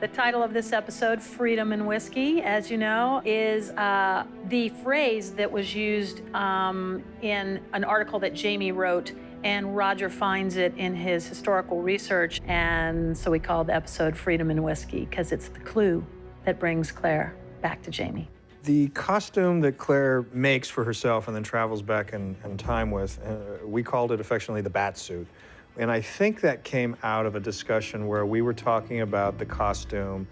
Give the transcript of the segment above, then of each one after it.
The title of this episode, Freedom and Whiskey, as you know, is the phrase that was used in an article that Jamie wrote, and Roger finds it in his historical research. And so we called the episode Freedom and Whiskey because it's the clue that brings Claire back to Jamie. The costume that Claire makes for herself and then travels back in time with, we called it affectionately the bat suit. And I think that came out of a discussion where we were talking about the costume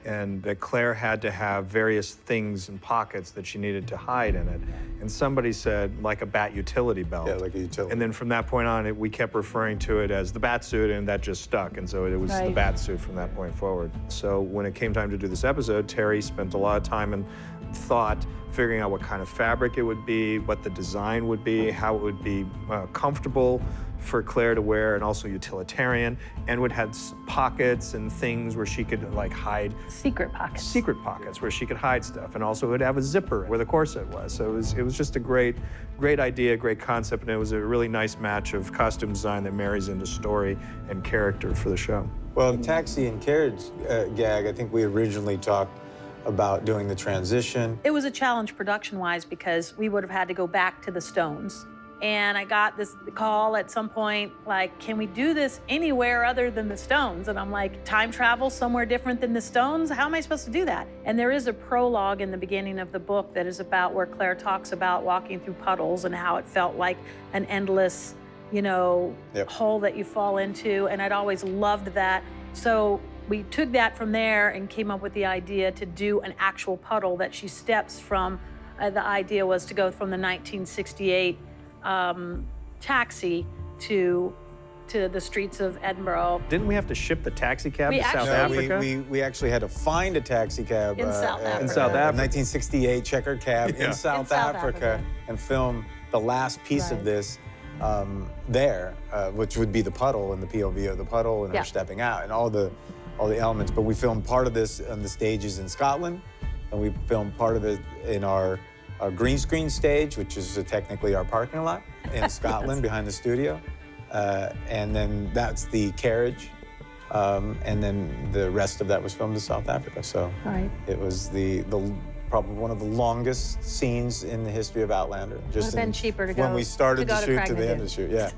and that Claire had to have various things and pockets that she needed to hide in it. And somebody said, like a bat utility belt. Yeah, like a utility. And then from that point on, we kept referring to it as the bat suit, and that just stuck. And so it was the bat suit from that point forward. So when it came time to do this episode, Terry spent a lot of time and thought figuring out what kind of fabric it would be, what the design would be, how it would be comfortable for Claire to wear, and also utilitarian, and would have pockets and things where she could like hide. Secret pockets. Secret pockets where she could hide stuff, and also would have a zipper where the corset was. So it was just a great idea, great concept, and it was a really nice match of costume design that marries into story and character for the show. Well, the taxi and carriage gag, I think we originally talked about doing the transition. It was a challenge production-wise because we would have had to go back to the Stones. And I got this call at some point, like, can we do this anywhere other than the Stones? And I'm like, time travel somewhere different than the Stones? How am I supposed to do that? And there is a prologue in the beginning of the book that is about where Claire talks about walking through puddles and how it felt like an endless, hole that you fall into. And I'd always loved that. So we took that from there and came up with the idea to do an actual puddle that she steps from. The idea was to go from the 1968 taxi to the streets of Edinburgh. Didn't we have to ship the taxi cab to South No, Africa? we actually had to find a taxi cab In South Africa. In South Africa. 1968 checkered cab in South Africa, and film the last piece of this there, which would be the puddle and the POV of the puddle and her stepping out and all the elements. But we filmed part of this on the stages in Scotland, and we filmed part of it in our green screen stage, which is technically our parking lot in Scotland behind the studio. And then that's the carriage. And then the rest of that was filmed in South Africa. So it was probably one of the longest scenes in the history of Outlander. Just would have been cheaper to go when we started to the shoot to the Craignadoon. end of the shoot, yeah.